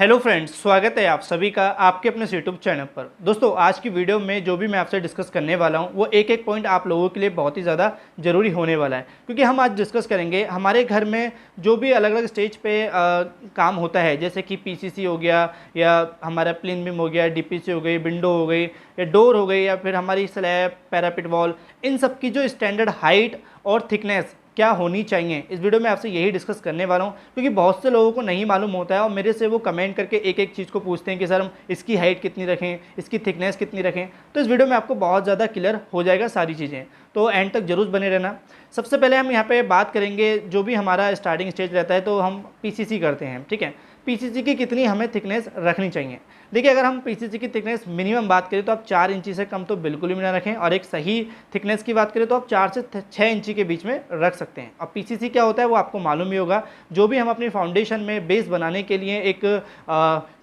Hello friends, स्वागत है आप सभी का आपके अपने यूट्यूब चैनल पर। दोस्तों, आज की वीडियो में जो भी मैं आपसे डिस्कस करने वाला हूं वो एक एक पॉइंट आप लोगों के लिए बहुत ही ज़्यादा ज़रूरी होने वाला है, क्योंकि हम आज डिस्कस करेंगे हमारे घर में जो भी अलग अलग स्टेज पे काम होता है, जैसे कि पीसीसी हो गया या हमारा प्लिन बीम हो गया, डीपीसी हो गई, विंडो हो गई या डोर हो गई या फिर हमारी स्लैब, पैरापिट वॉल, इन सब की जो स्टैंडर्ड हाइट और थिकनेस क्या होनी चाहिए, इस वीडियो में आपसे यही डिस्कस करने वाला हूँ। क्योंकि बहुत से लोगों को नहीं मालूम होता है और मेरे से वो कमेंट करके एक एक चीज़ को पूछते हैं कि सर हम इसकी हाइट कितनी रखें, इसकी थिकनेस कितनी रखें। तो इस वीडियो में आपको बहुत ज़्यादा क्लियर हो जाएगा सारी चीज़ें, तो एंड तक जरूर बने रहना। सबसे पहले हम यहाँ पे बात करेंगे, जो भी हमारा स्टार्टिंग स्टेज रहता है तो हम पीसीसी करते हैं, ठीक है। पीसीसी की कितनी हमें थिकनेस रखनी चाहिए। देखिए, अगर हम पीसीसी की थिकनेस मिनिमम बात करें तो आप 4 इंची से कम तो बिल्कुल भी ना रखें, और एक सही थिकनेस की बात करें तो आप 4 से 6 इंची के बीच में रख सकते हैं। अब पीसीसी क्या होता है वो आपको मालूम ही होगा। जो भी हम अपनी फाउंडेशन में बेस बनाने के लिए एक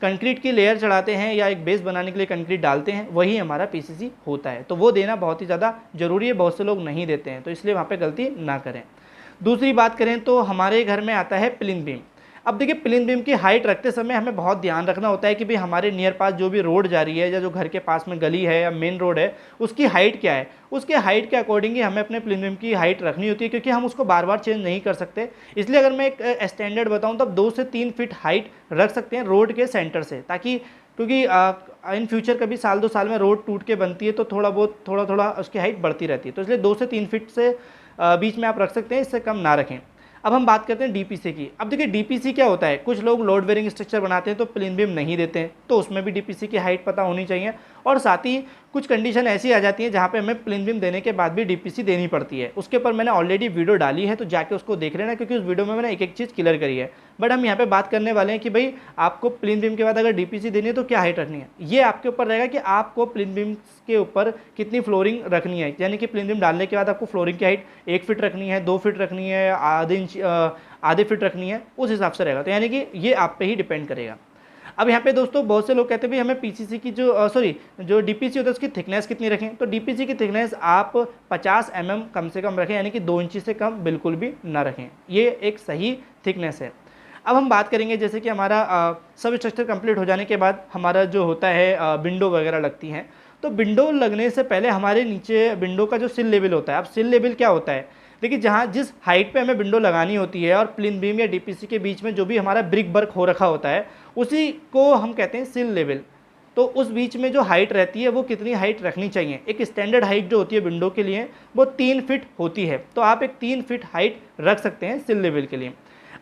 कंक्रीट की लेयर चढ़ाते हैं या एक बेस बनाने के लिए कंक्रीट डालते हैं, वही हमारा पीसीसी होता है। तो वो देना बहुत ही ज़्यादा ज़रूरी है, बहुत से लोग नहीं देते हैं, तो इसलिए वहाँ पर गलती ना करें। दूसरी बात करें तो हमारे घर में आता है प्लिन बीम। अब देखिए, प्लिन बीम की हाइट रखते समय हमें बहुत ध्यान रखना होता है कि भाई हमारे नियर पास जो भी रोड जा रही है या जो घर के पास में गली है या मेन रोड है, उसकी हाइट क्या है। उसके हाइट के अकॉर्डिंग ही हमें अपने प्लिन बीम की हाइट रखनी होती है, क्योंकि हम उसको बार बार चेंज नहीं कर सकते। इसलिए अगर मैं एक स्टैंडर्ड बताऊँ तो आप 2 से 3 फीट हाइट रख सकते हैं रोड के सेंटर से, ताकि क्योंकि इन फ्यूचर कभी साल 2 साल में रोड टूट के बनती है तो थोड़ा थोड़ा उसकी हाइट बढ़ती रहती है। तो इसलिए 2 से 3 फीट से बीच में आप रख सकते हैं, इससे कम ना रखें। अब हम बात करते हैं डीपीसी की। अब देखिए, डीपीसी क्या होता है, कुछ लोग लोड बेरिंग स्ट्रक्चर बनाते हैं तो प्लिन बीम नहीं देते हैं, तो उसमें भी डीपीसी की हाइट पता होनी चाहिए। और साथ ही कुछ कंडीशन ऐसी आ जाती है जहाँ पे हमें प्लिन बीम देने के बाद भी डीपीसी देनी पड़ती है। उसके ऊपर मैंने ऑलरेडी वीडियो डाली है, तो जाके उसको देख लेना, क्योंकि उस वीडियो में मैंने एक एक चीज़ क्लियर करी है। बट हम यहाँ पे बात करने वाले हैं कि भाई आपको प्लिन बीम के बाद अगर डीपीसी देनी है तो क्या हाइट रखनी है। ये आपके ऊपर रहेगा कि आपको प्लिन बीम के ऊपर कितनी फ्लोरिंग रखनी है, यानी कि प्लिन बीम डालने के बाद आपको फ्लोरिंग की हाइट 1 फीट रखनी है, 2 फीट रखनी है, आधे फीट रखनी है, उस हिसाब से रहेगा। तो यानी कि ये आप पे ही डिपेंड करेगा। अब यहाँ पे दोस्तों बहुत से लोग कहते हैं भाई हमें पीसीसी की जो डीपीसी होता है उसकी थिकनेस कितनी रखें। तो डीपीसी की थिकनेस आप 50 mm कम से कम रखें, यानी कि 2 इंची से कम बिल्कुल भी ना रखें। ये एक सही थिकनेस है। अब हम बात करेंगे, जैसे कि हमारा सब स्ट्रक्चर कंप्लीट हो जाने के बाद हमारा जो होता है विंडो वगैरह लगती हैं। तो विंडो लगने से पहले हमारे नीचे विंडो का जो सिल लेवल होता है, अब सिल लेवल क्या होता है, देखिए जहाँ जिस हाइट पे हमें विंडो लगानी होती है और प्लिन बीम या डीपीसी के बीच में जो भी हमारा ब्रिक वर्क हो रखा होता है, उसी को हम कहते हैं सिल लेवल। तो उस बीच में जो हाइट रहती है वो कितनी हाइट रखनी चाहिए। एक स्टैंडर्ड हाइट जो होती है विंडो के लिए वो 3 फीट होती है, तो आप एक 3 फीट हाइट रख सकते हैं सिल लेवल के लिए।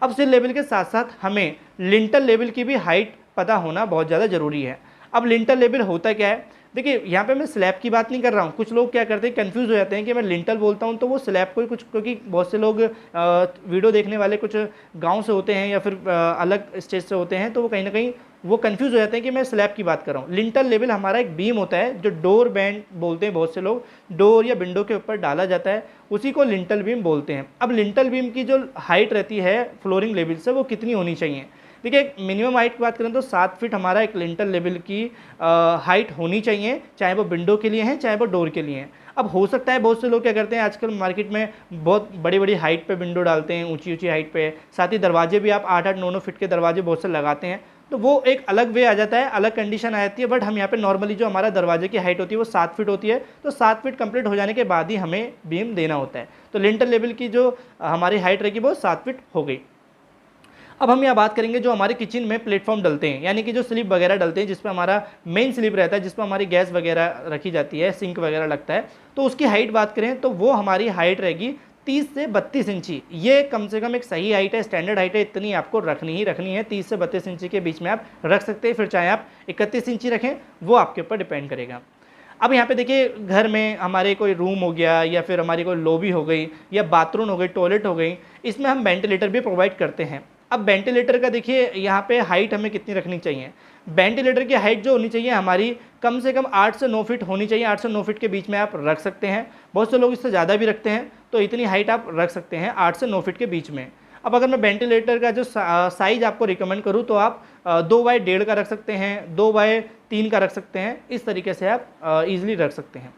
अब सिल लेवल के साथ साथ हमें लिंटल लेवल की भी हाइट पता होना बहुत ज़्यादा ज़रूरी है। अब लिंटल लेवल होता क्या है, देखिए यहाँ पे मैं स्लैब की बात नहीं कर रहा हूँ। कुछ लोग क्या करते हैं, कंफ्यूज हो जाते हैं कि मैं लिंटल बोलता हूँ तो वो स्लैब को ही कुछ, क्योंकि बहुत से लोग वीडियो देखने वाले कुछ गांव से होते हैं या फिर अलग स्टेट से होते हैं, तो वो कहीं ना कहीं वो कंफ्यूज हो जाते हैं कि मैं स्लैब की बात कर रहा हूँ। लिंटल लेवल हमारा एक बीम होता है जो डोर बैंड बोलते हैं बहुत से लोग, डोर या विंडो के ऊपर डाला जाता है, उसी को लिंटल बीम बोलते हैं। अब लिंटल बीम की जो हाइट रहती है फ्लोरिंग लेवल से वो कितनी होनी चाहिए। देखिए, एक मिनिमम हाइट की बात करें तो 7 फीट हमारा एक लिंटल लेवल की हाइट होनी चाहिए, चाहे वो विंडो के लिए है चाहे वो डोर के लिए है। अब हो सकता है बहुत से लोग क्या करते हैं, आजकल मार्केट में बहुत बड़ी बड़ी हाइट पे विंडो डालते हैं, ऊंची ऊंची हाइट पे। साथ ही दरवाजे भी आप 8-8, 9-9 फीट के दरवाजे बहुत से लगाते हैं, तो वो एक अलग वे आ जाता है, अलग कंडीशन आ जाती है। बट हम यहाँ पे नॉर्मली जो हमारा दरवाजे की हाइट होती है वो 7 फीट होती है, तो 7 फीट कंप्लीट हो जाने के बाद ही हमें बीम देना होता है। तो लिंटल लेवल की जो हमारी हाइट रहेगी वो 7 फीट हो गई। अब हम यहाँ बात करेंगे जो हमारे किचन में प्लेटफॉर्म डलते हैं, यानी कि जो स्लिप वगैरह डलते हैं, जिसपे हमारा मेन स्लिप रहता है, जिसपे हमारी गैस वगैरह रखी जाती है, सिंक वगैरह लगता है, तो उसकी हाइट बात करें तो वो हमारी हाइट रहेगी 30 से 32 इंची। ये कम से कम एक सही हाइट है, स्टैंडर्ड हाइट है, इतनी आपको रखनी ही रखनी है। 30 से 32 इंची के बीच में आप रख सकते हैं, फिर चाहे आप 31 इंची रखें, वो आपके ऊपर डिपेंड करेगा। अब यहाँ पे देखिए, घर में हमारे कोई रूम हो गया या फिर हमारी कोई लॉबी हो गई या बाथरूम हो गई, टॉयलेट हो गई, इसमें हम वेंटिलेटर भी प्रोवाइड करते हैं। अब वेंटिलेटर का देखिए यहाँ पे हाइट हमें कितनी रखनी चाहिए। वेंटिलेटर की हाइट जो होनी चाहिए हमारी कम से कम 8 से 9 फीट होनी चाहिए। 8 से 9 फीट के बीच में आप रख सकते हैं, बहुत से लोग इससे ज़्यादा भी रखते हैं, तो इतनी हाइट आप रख सकते हैं 8 से 9 फीट के बीच में। अब अगर मैं वेंटिलेटर का जो साइज़ आपको रिकमेंड करूँ तो आप 2x1.5 का रख सकते हैं, 2x3 का रख सकते हैं, इस तरीके से आप ईजिली रख सकते हैं।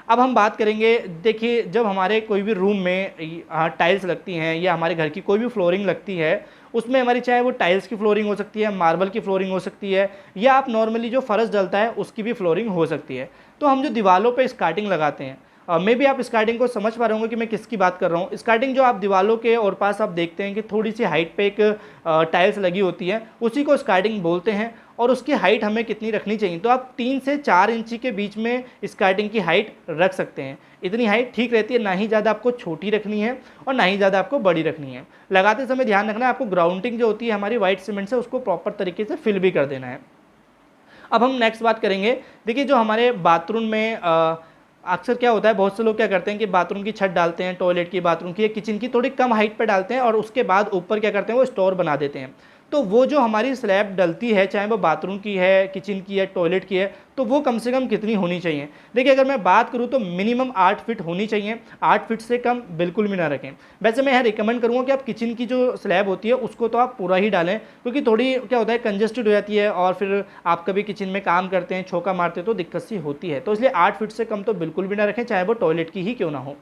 अब हम बात करेंगे, देखिए जब हमारे कोई भी रूम में टाइल्स लगती हैं या हमारे घर की कोई भी फ्लोरिंग लगती है, उसमें हमारी चाहे वो टाइल्स की फ्लोरिंग हो सकती है, मार्बल की फ्लोरिंग हो सकती है, या आप नॉर्मली जो फर्श डलता है उसकी भी फ्लोरिंग हो सकती है। तो हम जो दीवारों पे स्कार्टिंग लगाते हैं, मे भी आप स्कार्टिंग को समझ पा रहे होंगे कि मैं किसकी बात कर रहा हूँ। स्कार्टिंग जो आप दीवारों के और पास आप देखते हैं कि थोड़ी सी हाइट पे एक टाइल्स लगी होती है, उसी को स्कार्टिंग बोलते हैं। और उसकी हाइट हमें कितनी रखनी चाहिए, तो आप 3 से 4 इंची के बीच में स्कार्टिंग की हाइट रख सकते हैं। इतनी हाइट ठीक रहती है, ना ही ज़्यादा आपको छोटी रखनी है और ना ही ज़्यादा आपको बड़ी रखनी है। लगाते समय ध्यान रखना है आपको ग्राउंडिंग जो होती है हमारी वाइट सीमेंट से, उसको प्रॉपर तरीके से फिल भी कर देना है। अब हम नेक्स्ट बात करेंगे। देखिए जो हमारे बाथरूम में अक्सर क्या होता है, बहुत से लोग क्या करते हैं कि बाथरूम की छत डालते हैं, टॉयलेट की, बाथरूम की या किचन की थोड़ी कम हाइट पे डालते हैं और उसके बाद ऊपर क्या करते हैं वो स्टोर बना देते हैं। तो वो जो हमारी स्लैब डलती है, चाहे वो बाथरूम की है, किचन की है, टॉयलेट की है, तो वो कम से कम कितनी होनी चाहिए। देखिए अगर मैं बात करूँ तो मिनिमम 8 फीट होनी चाहिए, 8 फीट से कम बिल्कुल भी ना रखें। वैसे मैं यहाँ रिकमेंड करूँगा कि आप किचन की जो स्लैब होती है उसको तो आप पूरा ही डालें, क्योंकि थोड़ी क्या होता है कंजेस्टेड हो जाती है और फिर आप कभी किचन में काम करते हैं, छौका मारते हैं तो दिक्कत सी होती है। तो इसलिए 8 फीट से कम तो बिल्कुल भी ना रखें, चाहे वो टॉयलेट की ही क्यों ना हो।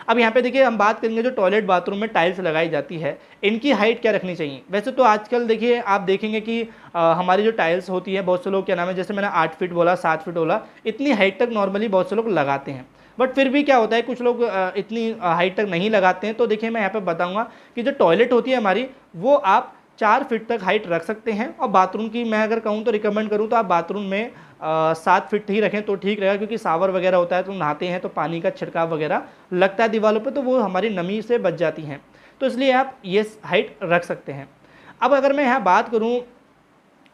अब यहाँ पे देखिए हम बात करेंगे जो टॉयलेट बाथरूम में टाइल्स लगाई जाती है, इनकी हाइट क्या रखनी चाहिए। वैसे तो आजकल देखिए आप देखेंगे कि हमारी जो टाइल्स होती है, बहुत से लोग क्या नाम है, जैसे मैंने 8 फीट बोला, 7 फीट बोला, इतनी हाइट तक नॉर्मली बहुत से लोग लगाते हैं। बट फिर भी क्या होता है, कुछ लोग इतनी हाइट तक नहीं लगाते हैं। तो देखिए मैं यहाँ पे बताऊँगा कि जो टॉयलेट होती है हमारी, वो आप 4 फीट तक हाइट रख सकते हैं। और बाथरूम की मैं अगर कहूँ तो रिकमेंड करूँ तो आप बाथरूम में 7 फीट ही रखें तो ठीक रहेगा, क्योंकि शावर वगैरह होता है तो नहाते हैं तो पानी का छिड़काव वगैरह लगता है दीवारों पे, तो वो हमारी नमी से बच जाती हैं। तो इसलिए आप ये हाइट रख सकते हैं। अब अगर मैं यहाँ बात करूँ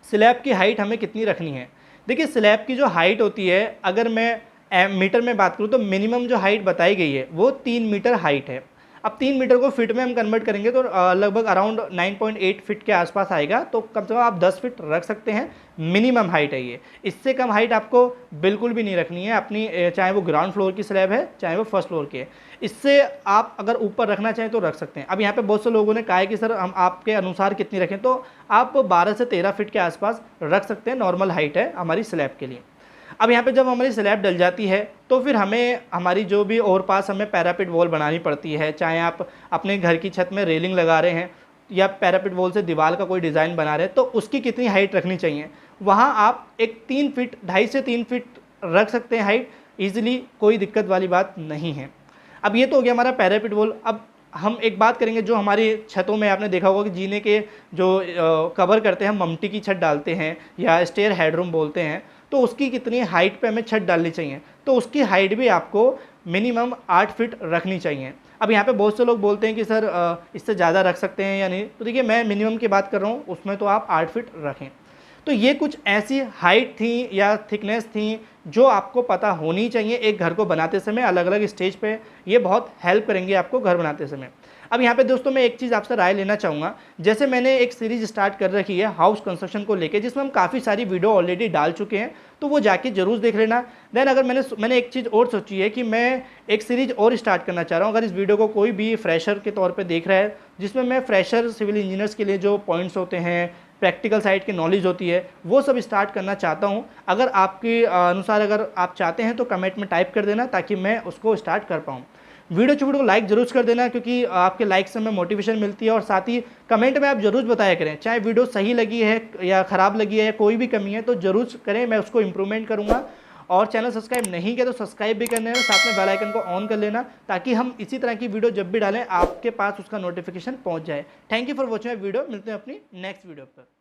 स्लैब की हाइट हमें कितनी रखनी है। देखिए स्लैब की जो हाइट होती है, अगर मैं मीटर में बात करूँ तो मिनिमम जो हाइट बताई गई है वो 3 मीटर हाइट है। अब 3 मीटर को फिट में हम कन्वर्ट करेंगे तो लगभग अराउंड 9.8 फिट के आसपास आएगा। तो कम से कम आप 10 फिट रख सकते हैं, मिनिमम हाइट है ये। इससे कम हाइट आपको बिल्कुल भी नहीं रखनी है अपनी, चाहे वो ग्राउंड फ्लोर की स्लैब है चाहे वो फर्स्ट फ्लोर की है। इससे आप अगर ऊपर रखना चाहें तो रख सकते हैं। अब यहाँ पे बहुत से लोगों ने कहा है कि सर हम आपके अनुसार कितनी रखें, तो आप 12 से 13 फिट के आसपास रख सकते हैं, नॉर्मल हाइट है हमारी स्लैब के लिए। अब यहाँ पे जब हमारी स्लैब डल जाती है तो फिर हमें हमारी जो भी और पास हमें पैरापिट वॉल बनानी पड़ती है, चाहे आप अपने घर की छत में रेलिंग लगा रहे हैं या पैरापिट वॉल से दीवार का कोई डिज़ाइन बना रहे हैं, तो उसकी कितनी हाइट रखनी चाहिए। वहाँ आप एक 3 फीट, 2.5 से 3 फीट रख सकते हैं हाइट ईजिली, कोई दिक्कत वाली बात नहीं है। अब ये तो हो गया हमारा पैरापिट वॉल। अब हम एक बात करेंगे, जो हमारी छतों में आपने देखा होगा कि जीने के जो कवर करते हैं, हम ममटी की छत डालते हैं या स्टेयर हेडरूम बोलते हैं, तो उसकी कितनी हाइट पे हमें छत डालनी चाहिए। तो उसकी हाइट भी आपको मिनिमम 8 फीट रखनी चाहिए। अब यहाँ पे बहुत से लोग बोलते हैं कि सर इससे ज़्यादा रख सकते हैं या नहीं, तो देखिए मैं मिनिमम की बात कर रहा हूँ, उसमें तो आप 8 फीट रखें। तो ये कुछ ऐसी हाइट थी या थिकनेस थी जो आपको पता होनी चाहिए एक घर को बनाते समय, अलग अलग स्टेज पे। ये बहुत हेल्प करेंगे आपको घर बनाते समय। अब यहाँ पे दोस्तों मैं एक चीज़ आपसे राय लेना चाहूँगा। जैसे मैंने एक सीरीज स्टार्ट कर रखी है हाउस कंस्ट्रक्शन को लेके, जिसमें हम काफ़ी सारी वीडियो ऑलरेडी डाल चुके हैं, तो वो जाके जरूर देख लेना। देन अगर मैंने एक चीज़ और सोची है कि मैं एक सीरीज और स्टार्ट करना चाह रहा हूँ। अगर इस वीडियो को कोई भी फ्रेशर के तौर पर देख रहा है, जिसमें मैं फ्रेशर सिविल इंजीनियर्स के लिए जो पॉइंट्स होते हैं, प्रैक्टिकल साइड की नॉलेज होती है, वो सब स्टार्ट करना चाहता हूँ। अगर आपके अनुसार अगर आप चाहते हैं तो कमेंट में टाइप कर देना, ताकि मैं उसको स्टार्ट कर पाऊँ। वीडियो को लाइक जरूर कर देना, क्योंकि आपके लाइक से हमें मोटिवेशन मिलती है। और साथ ही कमेंट में आप जरूर बताया करें, चाहे वीडियो सही लगी है या ख़राब लगी है, कोई भी कमी है तो जरूर करें, मैं उसको इम्प्रूवमेंट करूँगा। और चैनल सब्सक्राइब नहीं किया तो सब्सक्राइब भी करना है, साथ में बेल आइकन को ऑन कर लेना, ताकि हम इसी तरह की वीडियो जब भी डालें आपके पास उसका नोटिफिकेशन पहुँच जाए। Thank you for watching my video. मिलते हैं अपनी नेक्स्ट वीडियो पर।